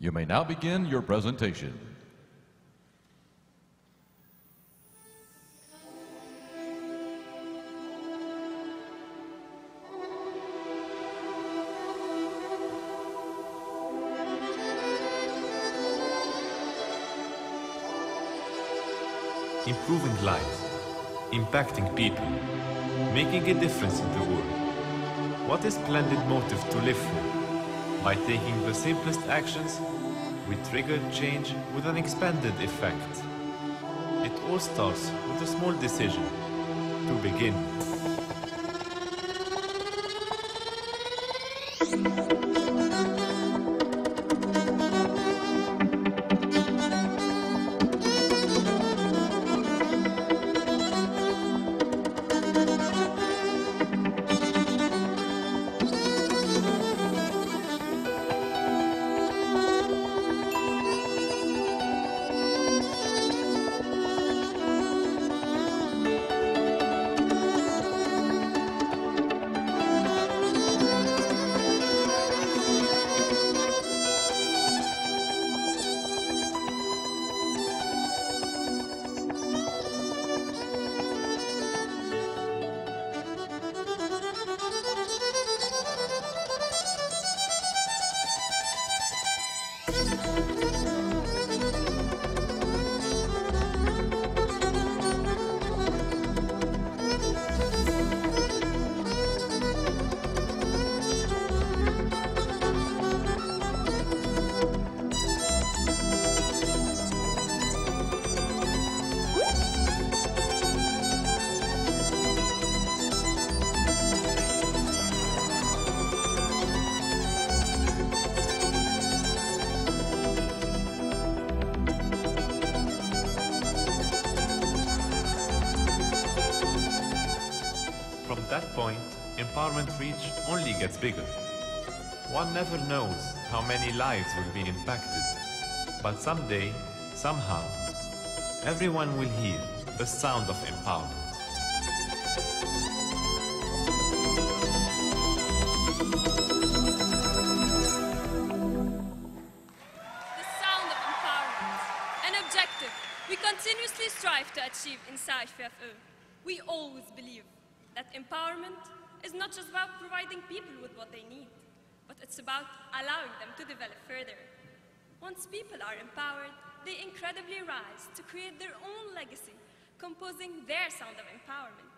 You may now begin your presentation. Improving lives, impacting people, making a difference in the world. What a splendid motive to live for. By taking the simplest actions, we trigger change with an expanded effect. It all starts with a small decision to begin. From that point, empowerment reach only gets bigger. One never knows how many lives will be impacted, but someday, somehow, everyone will hear the sound of empowerment. The sound of empowerment, an objective we continuously strive to achieve in SIFE. We always believe that empowerment is not just about providing people with what they need, but it's about allowing them to develop further. Once people are empowered, they incredibly rise to create their own legacy, composing their sound of empowerment.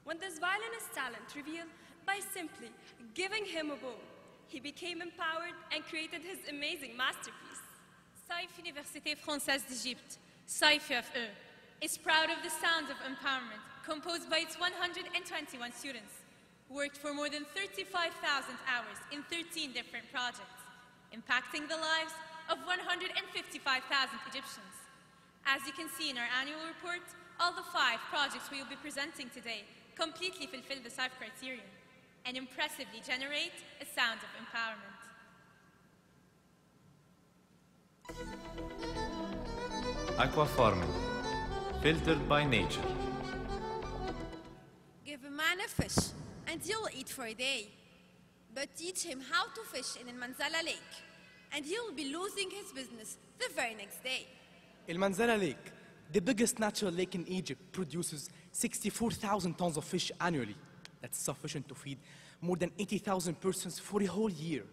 When this violinist talent revealed by simply giving him a bow, he became empowered and created his amazing masterpiece. SIFE Université Française d'Égypte, SIFE, is proud of the sounds of empowerment composed by its 121 students, who worked for more than 35,000 hours in 13 different projects, impacting the lives of 155,000 Egyptians. As you can see in our annual report, all the 5 projects we will be presenting today completely fulfill the SIFE criterion and impressively generate a sound of empowerment. Aqua farming, filtered by nature. Give a man a fish, and he'll eat for a day. But teach him how to fish in a Manzala lake, and he'll be losing his business the very next day. El Manzala Lake, the biggest natural lake in Egypt, produces 64,000 tons of fish annually. That's sufficient to feed more than 80,000 persons for a whole year.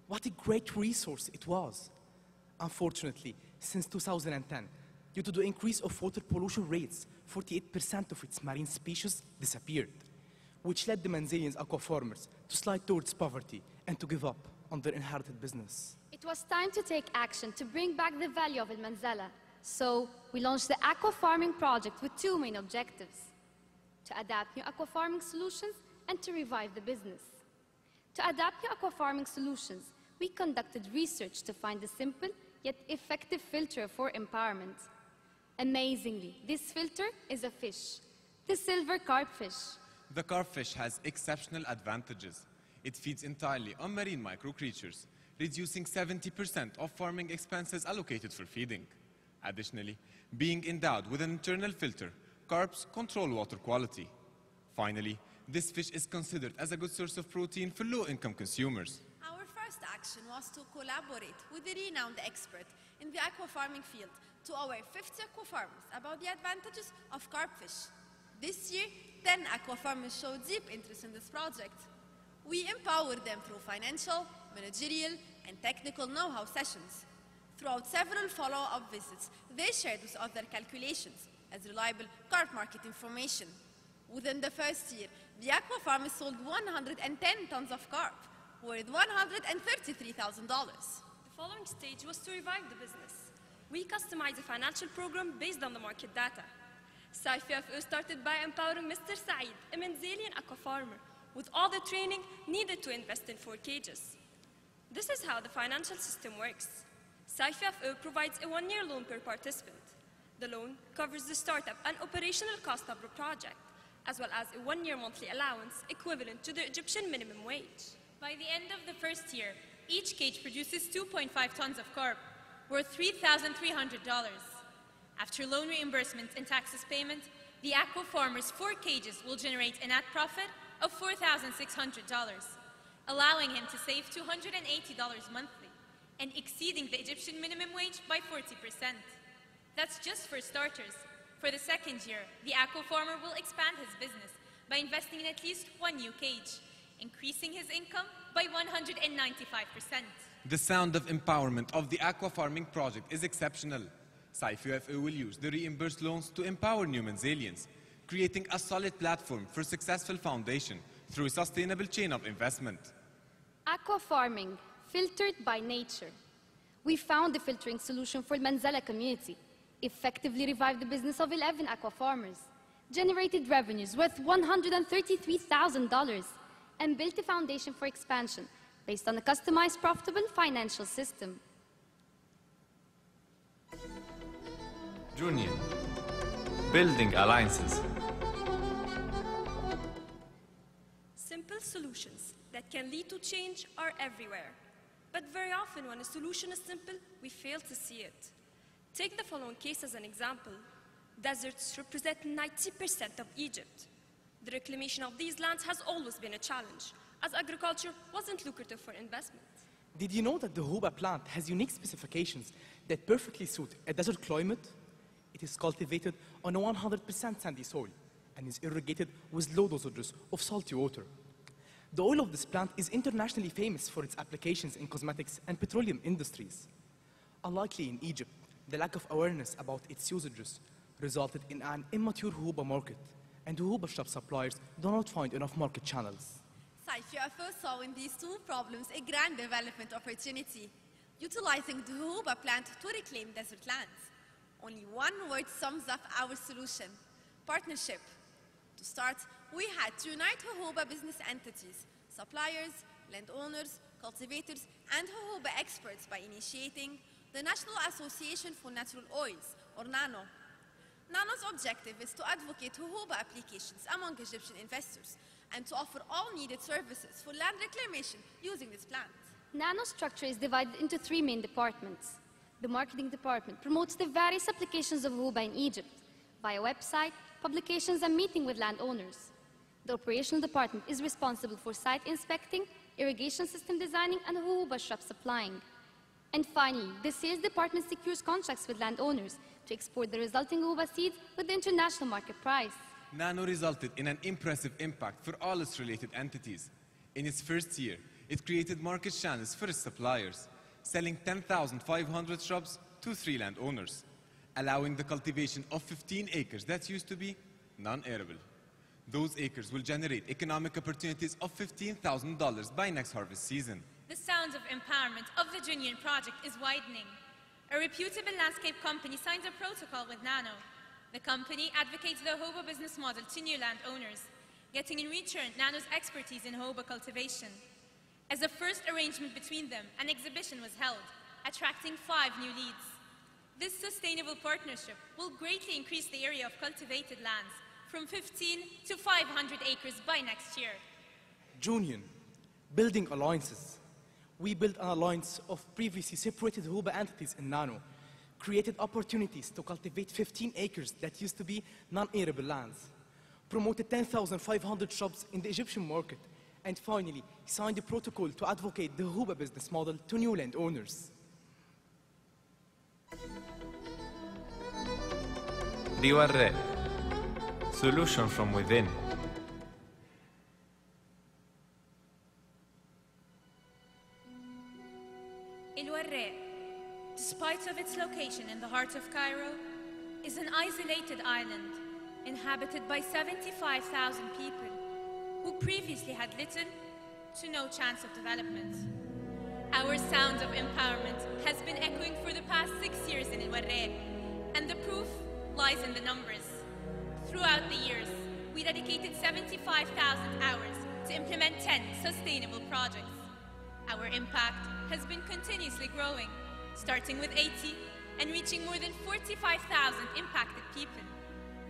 What a great resource it was. Unfortunately, since 2010, due to the increase of water pollution rates, 48% of its marine species disappeared, which led the Manzalians aqua farmers to slide towards poverty and to give up on their inherited business. It was time to take action to bring back the value of El Manzala. So we launched the aqua farming project with 2 main objectives: to adapt new aqua farming solutions and to revive the business. To adapt new aqua farming solutions, we conducted research to find a simple yet effective filter for empowerment. Amazingly, this filter is a fish, the silver carpfish. The carpfish has exceptional advantages. It feeds entirely on marine microcreatures, reducing 70% of farming expenses allocated for feeding. Additionally, being endowed with an internal filter, carps control water quality. Finally, this fish is considered as a good source of protein for low-income consumers. Our first action was to collaborate with a renowned expert in the aquafarming field to aware 50 aquafarmers about the advantages of carp fish. This year, 10 aquafarmers showed deep interest in this project. We empowered them through financial, managerial, and technical know-how sessions. Throughout several follow-up visits, they shared with us their calculations as reliable carp market information. Within the first year, the aquafarmers sold 110 tons of carp, worth $133,000. The following stage was to revive the business. We customized a financial program based on the market data. SIFE started by empowering Mr. Saeed, a Manzalian aqua farmer, with all the training needed to invest in 4 cages. This is how the financial system works. SIFE provides a 1-year loan per participant. The loan covers the startup and operational cost of the project, as well as a 1-year monthly allowance equivalent to the Egyptian minimum wage. By the end of the first year, each cage produces 2.5 tons of carp, worth $3,300. After loan reimbursements and taxes payment, the aqua farmer's 4 cages will generate a net profit of $4,600, allowing him to save $280 monthly and exceeding the Egyptian minimum wage by 40%. That's just for starters. For the second year, the aqua farmer will expand his business by investing in at least 1 new cage, increasing his income by 195%. The sound of empowerment of the aqua farming project is exceptional. SIFE will use the reimbursed loans to empower new Manzalians, creating a solid platform for successful foundation through a sustainable chain of investment. Aqua farming, filtered by nature. We found a filtering solution for the Manzala community, effectively revived the business of 11 aqua farmers, generated revenues worth $133,000, and built a foundation for expansion based on a customized, profitable financial system. Junior, building alliances. Simple solutions that can lead to change are everywhere. But very often when a solution is simple, we fail to see it. Take the following case as an example. Deserts represent 90% of Egypt. The reclamation of these lands has always been a challenge, as agriculture wasn't lucrative for investment. Did you know that the huba plant has unique specifications that perfectly suit a desert climate? It is cultivated on a 100% sandy soil and is irrigated with low dosages of salty water. The oil of this plant is internationally famous for its applications in cosmetics and petroleum industries. Unlikely in Egypt, the lack of awareness about its usages resulted in an immature huba market, and huba shop suppliers do not find enough market channels. SIFE saw in these 2 problems a grand development opportunity, utilizing the huba plant to reclaim desert lands. Only one word sums up our solution: partnership. To start, we had to unite huba business entities, suppliers, landowners, cultivators, and huba experts by initiating the National Association for Natural Oils, or NANO. NANO's objective is to advocate huba applications among Egyptian investors and to offer all needed services for land reclamation using this plant. Nano structure is divided into 3 main departments. The marketing department promotes the various applications of huba in Egypt via website, publications, and meeting with landowners. The operational department is responsible for site inspecting, irrigation system designing, and huba shrub supplying. And finally, the sales department secures contracts with landowners to export the resulting huba seeds with the international market price. Nano resulted in an impressive impact for all its related entities. In its first year, it created market channels for its suppliers, selling 10,500 shrubs to 3 landowners, allowing the cultivation of 15 acres that used to be non-arable. Those acres will generate economic opportunities of $15,000 by next harvest season. The sound of empowerment of the Junior project is widening. A reputable landscape company signs a protocol with Nano. The company advocates the huba business model to new landowners, getting in return Nano's expertise in huba cultivation. As a first arrangement between them, an exhibition was held, attracting 5 new leads. This sustainable partnership will greatly increase the area of cultivated lands from 15 to 500 acres by next year. Junior, building alliances. We built an alliance of previously separated huba entities in Nano, created opportunities to cultivate 15 acres that used to be non-arable lands, promoted 10,500 shops in the Egyptian market, And finally, he signed a protocol to advocate the Huba business model to new landowners. Riwarre. Solution from within. Warre, despite of its location in the heart of Cairo, is an isolated island inhabited by 75,000 people who previously had little to no chance of development. Our sound of empowerment has been echoing for the past 6 years in Warre, and the proof lies in the numbers. Throughout the years, we dedicated 75,000 hours to implement 10 sustainable projects. Our impact has been continuously growing, starting with 80 and reaching more than 45,000 impacted people.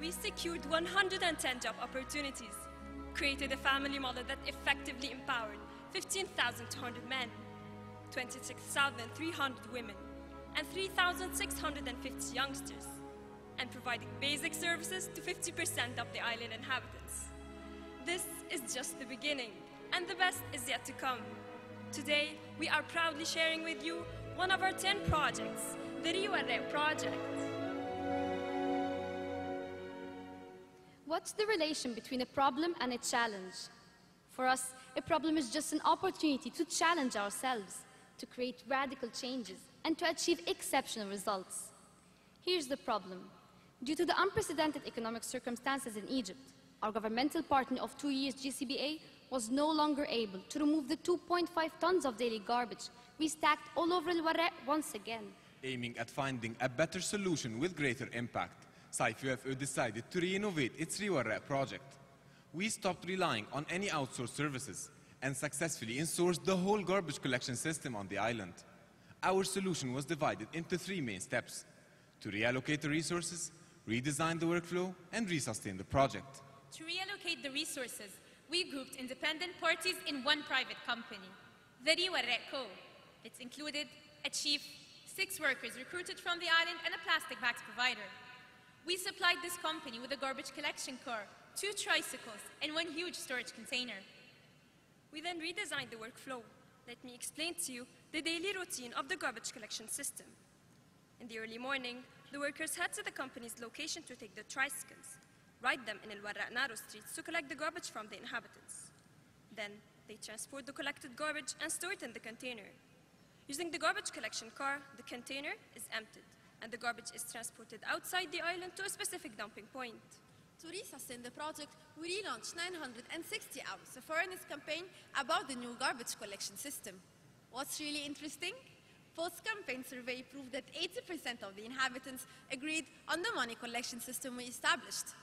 We secured 110 job opportunities, created a family model that effectively empowered 15,200 men, 26,300 women, and 3,650 youngsters, and providing basic services to 50% of the island inhabitants. This is just the beginning, and the best is yet to come. Today, we are proudly sharing with you one of our 10 projects, the Riwarre project. What's the relation between a problem and a challenge? For us, a problem is just an opportunity to challenge ourselves, to create radical changes, and to achieve exceptional results. Here's the problem. Due to the unprecedented economic circumstances in Egypt, our governmental partner of 2 years, GCBA, was no longer able to remove the 2.5 tons of daily garbage we stacked all over El Warra once again. Aiming at finding a better solution with greater impact, SIFE decided to re-innovate its Riwarre project. We stopped relying on any outsourced services and successfully insourced the whole garbage collection system on the island. Our solution was divided into 3 main steps: to reallocate the resources, redesign the workflow, and resustain the project. To reallocate the resources, we grouped independent parties in one private company, the Riwarre Co. It included a chief, 6 workers recruited from the island, and a plastic bags provider. We supplied this company with a garbage collection car, 2 tricycles, and 1 huge storage container. We then redesigned the workflow. Let me explain to you the daily routine of the garbage collection system. In the early morning, the workers head to the company's location to take the tricycles, ride them in El Warra narrow streets to collect the garbage from the inhabitants. Then, they transport the collected garbage and store it in the container. Using the garbage collection car, the container is emptied, and the garbage is transported outside the island to a specific dumping point. To resustain the project, we relaunched 960 hours of awareness campaign about the new garbage collection system. What's really interesting? Post-campaign survey proved that 80% of the inhabitants agreed on the money collection system we established.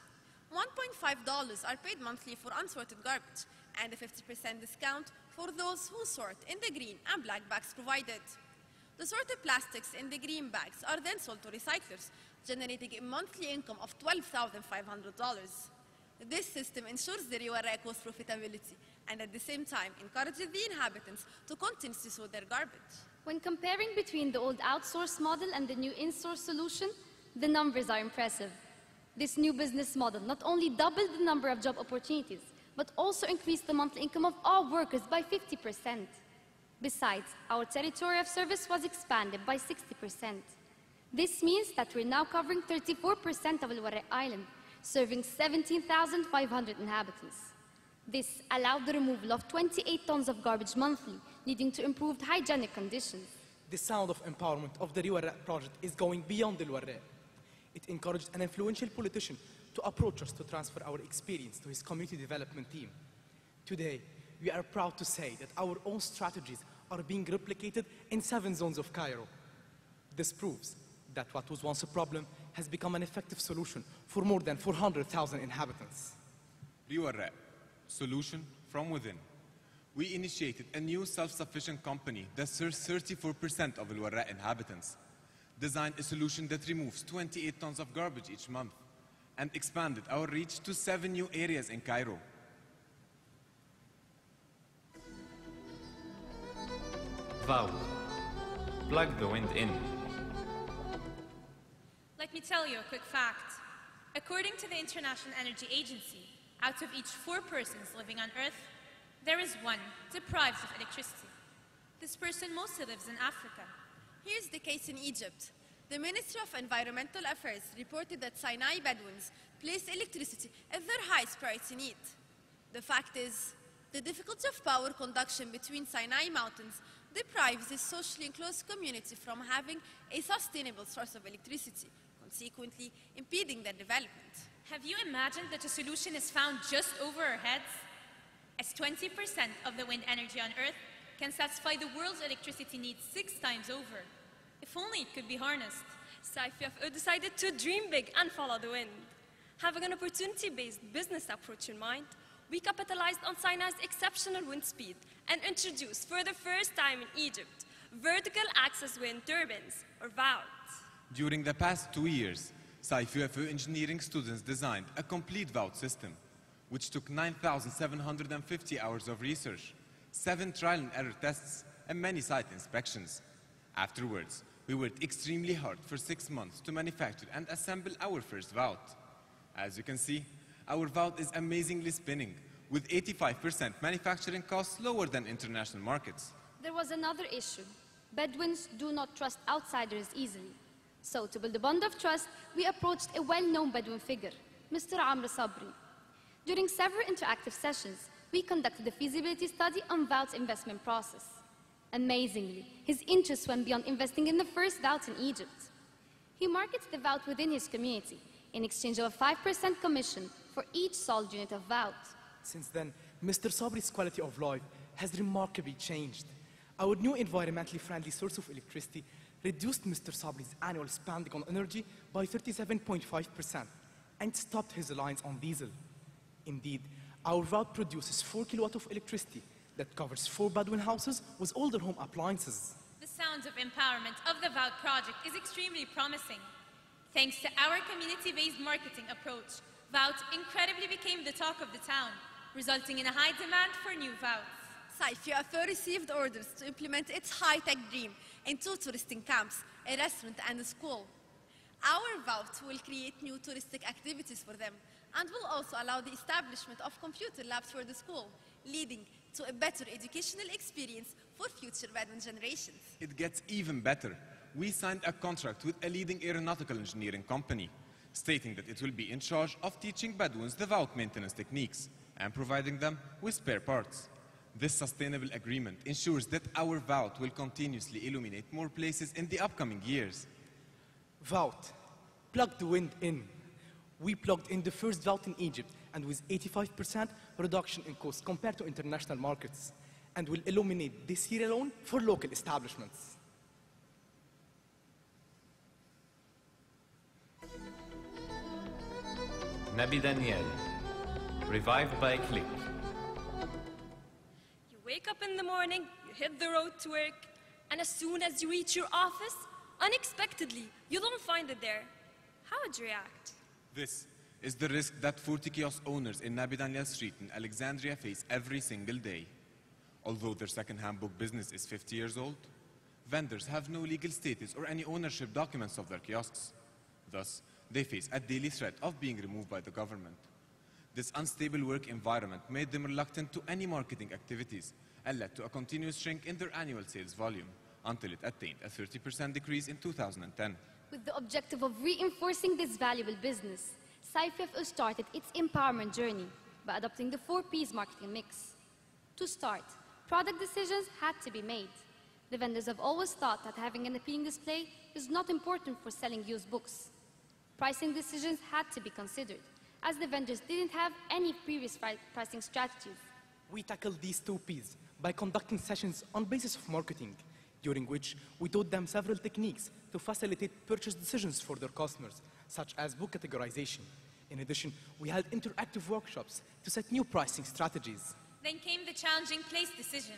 $1.5 are paid monthly for unsorted garbage, and a 50% discount for those who sort in the green and black bags provided. The sorted plastics in the green bags are then sold to recyclers, generating a monthly income of $12,500. This system ensures the Riwarre Co's profitability and at the same time encourages the inhabitants to continue to sort their garbage. When comparing between the old outsourced model and the new in-source solution, the numbers are impressive. This new business model not only doubled the number of job opportunities, but also increased the monthly income of all workers by 50%. Besides, our territory of service was expanded by 60%. This means that we're now covering 34% of El Warra Island, serving 17,500 inhabitants. This allowed the removal of 28 tons of garbage monthly, leading to improved hygienic conditions. The sound of empowerment of the Riwarre project is going beyond El Warra. It encouraged an influential politician to approach us to transfer our experience to his community development team. Today, we are proud to say that our own strategies are being replicated in 7 zones of Cairo. This proves that what was once a problem has become an effective solution for more than 400,000 inhabitants. Riwarre, solution from within. We initiated a new self-sufficient company that serves 34% of El Warra inhabitants, designed a solution that removes 28 tons of garbage each month, and expanded our reach to 7 new areas in Cairo. Vow. Plug the wind in. Let me tell you a quick fact. According to the International Energy Agency, out of each 4 persons living on Earth, There is one deprived of electricity. This person mostly lives in Africa. Here's the case in Egypt. The Ministry of Environmental Affairs reported that Sinai Bedouins place electricity as their highest priority need. The fact is, the difficulty of power conduction between Sinai mountains deprives this socially enclosed community from having a sustainable source of electricity, consequently impeding their development. Have you imagined that a solution is found just over our heads? As 20% of the wind energy on Earth can satisfy the world's electricity needs 6 times over. If only it could be harnessed. SIFE decided to dream big and follow the wind. Having an opportunity-based business approach in mind, we capitalized on Sinai's exceptional wind speed and introduced, for the first time in Egypt, vertical axis wind turbines, or VOWT. During the past 2 years, SIFE engineering students designed a complete VOWT system, which took 9,750 hours of research, 7 trial and error tests, and many site inspections. Afterwards, we worked extremely hard for 6 months to manufacture and assemble our first VOWT. As you can see, our VOWT is amazingly spinning, with 85% manufacturing costs lower than international markets. There was another issue. Bedouins do not trust outsiders easily. So, to build a bond of trust, we approached a well-known Bedouin figure, Mr. Amr Sabri. During several interactive sessions, we conducted a feasibility study on VOWT's investment process. Amazingly, his interest went beyond investing in the first VOWT in Egypt. He markets the VOWT within his community in exchange of a 5% commission for each sold unit of VOWT. Since then, Mr. Sabri's quality of life has remarkably changed. Our new environmentally friendly source of electricity reduced Mr. Sabri's annual spending on energy by 37.5% and stopped his reliance on diesel. Indeed, our VOWT produces 4 kilowatts of electricity that covers 4 Bedouin houses with older home appliances. The sounds of empowerment of the VOWT project is extremely promising. Thanks to our community-based marketing approach, VOWT incredibly became the talk of the town, resulting in a high demand for new VOWTs. SIFE received orders to implement its high-tech dream in 2 touristing camps, a restaurant and a school. Our VOWT will create new touristic activities for them and will also allow the establishment of computer labs for the school, leading to a better educational experience for future Bedouin generations. It gets even better. We signed a contract with a leading aeronautical engineering company, stating that it will be in charge of teaching Bedouins the VOWT maintenance techniques and providing them with spare parts. This sustainable agreement ensures that our VOWT will continuously illuminate more places in the upcoming years. VOWT, plug the wind in. We plugged in the first VOWT in Egypt, and with 85% reduction in cost compared to international markets, and will illuminate this year alone for local establishments. Nabi Daniel, revived by a click. You wake up in the morning, you hit the road to work, and as soon as you reach your office, unexpectedly, you don't find it there. How would you react? This is the risk that 40 kiosk owners in Nabi Daniel Street in Alexandria face every single day. Although their second-hand book business is 50 years old, vendors have no legal status or any ownership documents of their kiosks. Thus, they face a daily threat of being removed by the government. This unstable work environment made them reluctant to any marketing activities and led to a continuous shrink in their annual sales volume until it attained a 30% decrease in 2010. With the objective of reinforcing this valuable business, SIFE started its empowerment journey by adopting the 4 Ps marketing mix. To start, product decisions had to be made. The vendors have always thought that having an appealing display is not important for selling used books. Pricing decisions had to be considered, as the vendors didn't have any previous pricing strategies. We tackled these 2 Ps by conducting sessions on basis of marketing, during which we taught them several techniques to facilitate purchase decisions for their customers, such as book categorization. In addition, we held interactive workshops to set new pricing strategies. Then came the challenging place decision.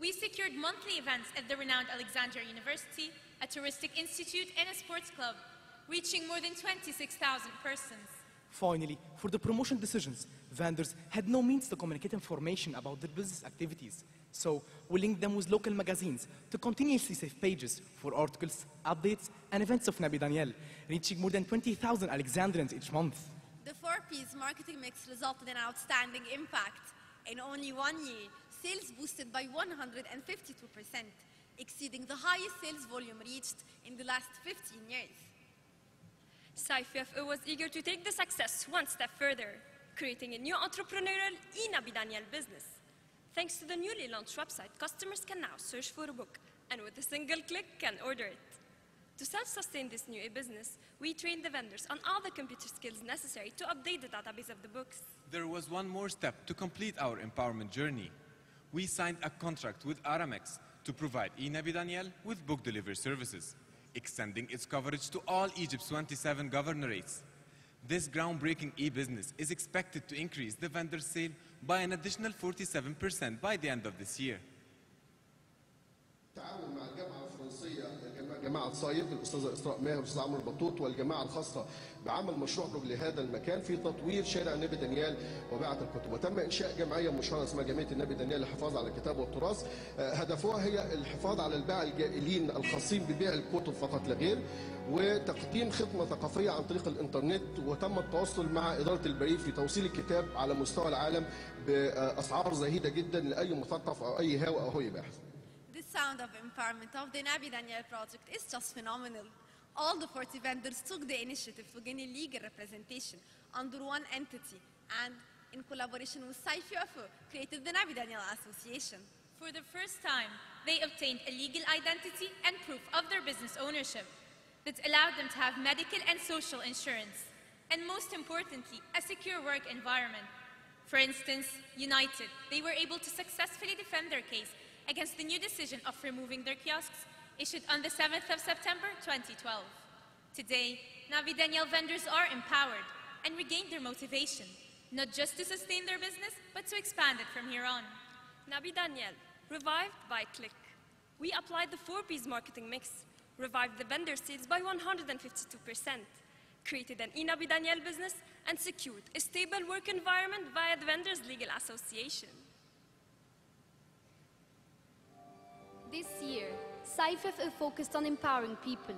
We secured monthly events at the renowned Alexandria University, a touristic institute, and a sports club, reaching more than 26,000 persons. Finally, for the promotion decisions, vendors had no means to communicate information about their business activities. So, we linked them with local magazines to continuously save pages for articles, updates, and events of Nabi Daniel, reaching more than 20,000 Alexandrians each month. The 4 Ps marketing mix resulted in outstanding impact. In only 1 year, sales boosted by 152%, exceeding the highest sales volume reached in the last 15 years. SIFE was eager to take the success one step further, creating a new entrepreneurial e-Nabi Daniel business. Thanks to the newly launched website, customers can now search for a book and with a single click can order it. To self-sustain this new e-business, we trained the vendors on all the computer skills necessary to update the database of the books. There was one more step to complete our empowerment journey. We signed a contract with Aramex to provide e-Nabi Daniel with book delivery services, extending its coverage to all Egypt's 27 governorates. This groundbreaking e-business is expected to increase the vendor sale by an additional 47% by the end of this year. تعاون مع الجامعة الفرنسية جامعة صايف الأستاذة إسراء ماهر والأستاذ عمرو البطوط والجماعة الخاصة بعمل مشروع لهذا المكان في تطوير شارع النبي دانيال وبيعة الكتب، وتم إنشاء جمعية مشهورة اسمها جمعية النبي دانيال للحفاظ على الكتاب والتراث. هدفها هي الحفاظ على الباعة الجائلين الخاصين ببيع الكتب فقط لا غير، وتقديم خدمة ثقافية عن طريق الإنترنت، وتم التواصل مع إدارة البريد في توصيل الكتاب على مستوى العالم بأسعار زهيدة جدا لأي مثقف أو أي هاوي أو هوي باحث. The sound of empowerment of the Nabi Daniel project is just phenomenal. All the 40 vendors took the initiative to gain a legal representation under one entity and, in collaboration with SIFE, created the Nabi Daniel Association. For the first time, they obtained a legal identity and proof of their business ownership that allowed them to have medical and social insurance, and most importantly, a secure work environment. For instance, united, they were able to successfully defend their case against the new decision of removing their kiosks issued on the 7th of September 2012. Today, Nabi Daniel vendors are empowered and regained their motivation, not just to sustain their business, but to expand it from here on. Nabi Daniel, revived by Click. We applied the 4P's marketing mix, revived the vendor sales by 152%, created an e-Nabi Daniel business, and secured a stable work environment via the Vendors Legal Association. This year, SIFE focused on empowering people,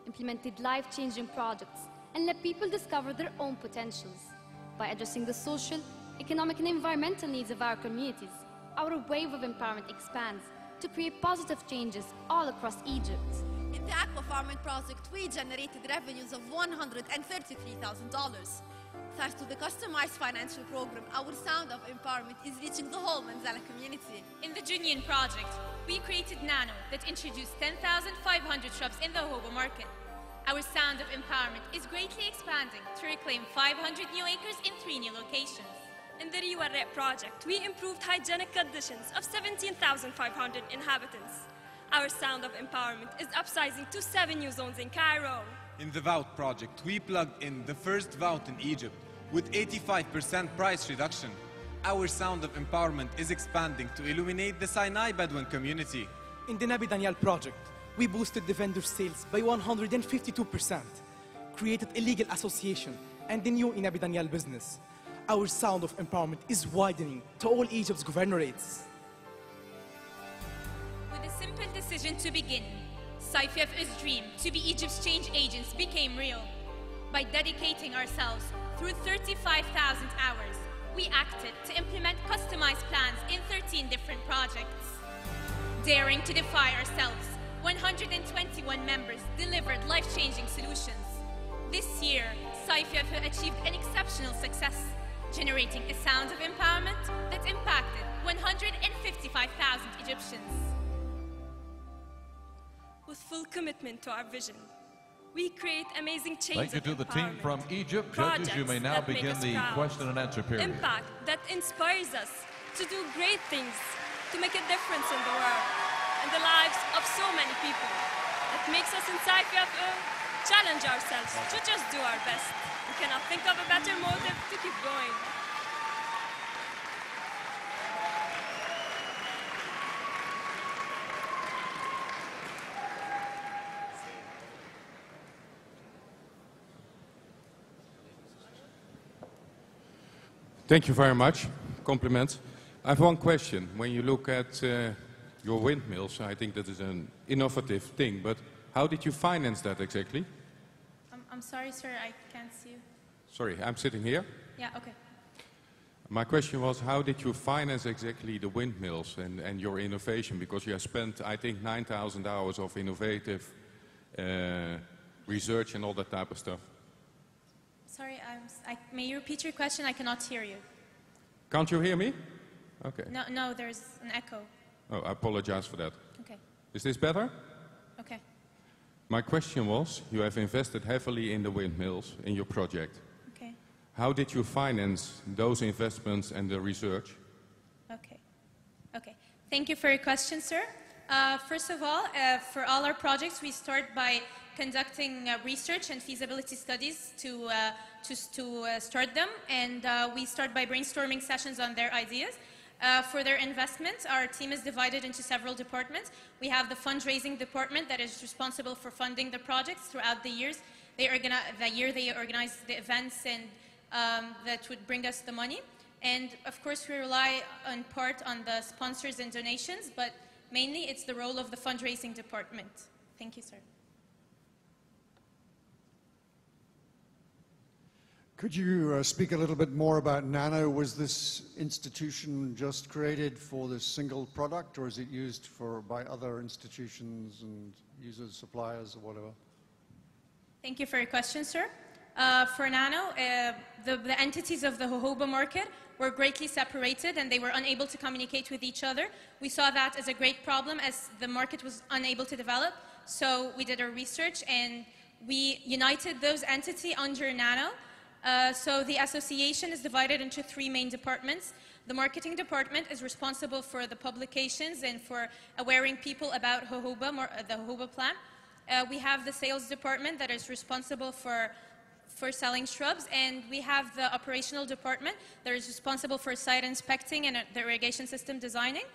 implemented life-changing projects, and let people discover their own potentials. By addressing the social, economic, and environmental needs of our communities, our wave of empowerment expands to create positive changes all across Egypt. In the aqua farming project, we generated revenues of $133,000. Thanks to the customized financial program, our sound of empowerment is reaching the whole Manzala community. In the Junior project, we created Nano that introduced 10,500 shrubs in the Hobo market. Our sound of empowerment is greatly expanding to reclaim 500 new acres in 3 new locations. In the Riwarre project, we improved hygienic conditions of 17,500 inhabitants. Our sound of empowerment is upsizing to 7 new zones in Cairo. In the Vout project, we plugged in the first Vout in Egypt with 85% price reduction. Our sound of empowerment is expanding to illuminate the Sinai Bedouin community. In the Nabi Daniel project, we boosted the vendor sales by 152%, created a legal association and a new Nabi Daniel business. Our sound of empowerment is widening to all Egypt's governorates. With a simple decision to begin, SIFE's dream to be Egypt's change agents became real. By dedicating ourselves through 35,000 hours, we acted to implement customized plans in 13 different projects. Daring to defy ourselves, 121 members delivered life-changing solutions. This year, SIFE achieved an exceptional success, generating a sound of empowerment that impacted 155,000 Egyptians. With full commitment to our vision, we create amazing change. Thank you to the team from Egypt. Judges, you may now begin the question and answer period. Impact that inspires us to do great things, to make a difference in the world, in the lives of so many people. That makes us in SIFE challenge ourselves to just do our best. We cannot think of a better motive to keep going. Thank you very much. Compliments. I have one question. When you look at your windmills, I think that is an innovative thing, but how did you finance that exactly? I'm sorry, sir, I can't see you. Sorry, I'm sitting here. Yeah, okay. My question was, how did you finance exactly the windmills and your innovation? Because you have spent, I think, 9,000 hours of innovative research and all that type of stuff. Sorry, may you repeat your question? I cannot hear you. Can't you hear me? Okay. No, there's an echo. Oh, I apologize for that. Okay. Is this better? Okay. My question was, you have invested heavily in the windmills in your project. Okay. How did you finance those investments and the research? Okay. Okay. Thank you for your question, sir. First of all, for all our projects, we start by conducting research and feasibility studies to start them, and we start by brainstorming sessions on their ideas. For their investment, our team is divided into several departments. We have the fundraising department that is responsible for funding the projects throughout the years. They organize the events and that would bring us the money. And of course, we rely in part on the sponsors and donations, but mainly it's the role of the fundraising department. Thank you, sir. Could you speak a little bit more about Nano? Was this institution just created for this single product, or is it used by other institutions and users, suppliers, or whatever? Thank you for your question, sir. For Nano, the entities of the jojoba market were greatly separated and they were unable to communicate with each other. We saw that as a great problem as the market was unable to develop. So we did our research and we united those entities under Nano. So the association is divided into three main departments. The marketing department is responsible for the publications and for awareing people about the jojoba plant. We have the sales department that is responsible for selling shrubs, and we have the operational department that is responsible for site inspecting and the irrigation system designing.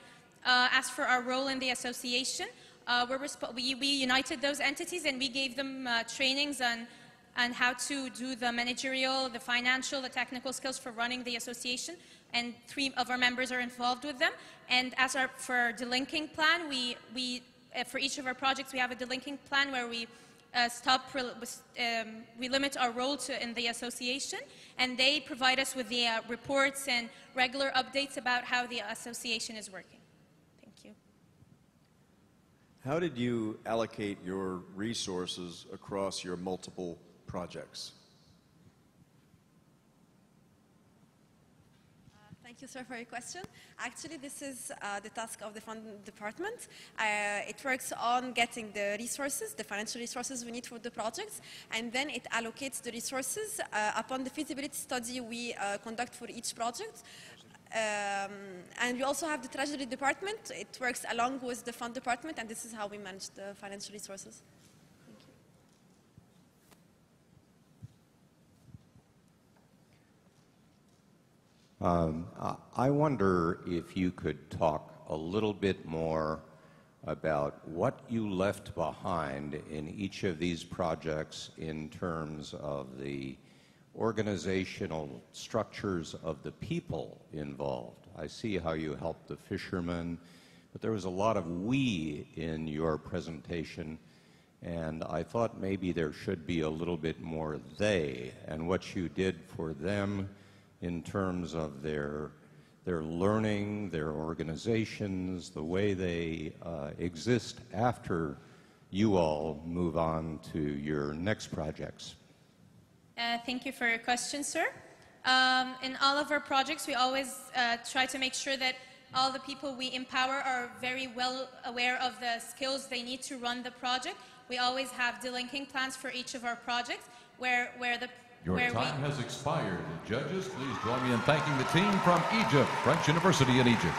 As for our role in the association, we united those entities and we gave them trainings on how to do the managerial, the financial, the technical skills for running the association, and 3 of our members are involved with them. And for the linking plan, for each of our projects, we have a delinking plan where we limit our role in the association, and they provide us with the reports and regular updates about how the association is working. Thank you. How did you allocate your resources across your multiple projects? Thank you, sir, for your question. Actually, this is the task of the fund department. It works on getting the resources, the financial resources we need for the projects, and then it allocates the resources upon the feasibility study we conduct for each project. And we also have the treasury department. It works along with the fund department, and this is how we manage the financial resources. I wonder if you could talk a little bit more about what you left behind in each of these projects in terms of the organizational structures of the people involved. I see how you helped the fishermen, but there was a lot of we in your presentation, and I thought maybe there should be a little bit more they and what you did for them in terms of their learning, their organizations, the way they exist after you all move on to your next projects. Thank you for your question, sir. In all of our projects, we always try to make sure that all the people we empower are very well aware of the skills they need to run the project. We always have delinking plans for each of our projects Your time has expired. Judges, please join me in thanking the team from Egypt, French University in Egypt.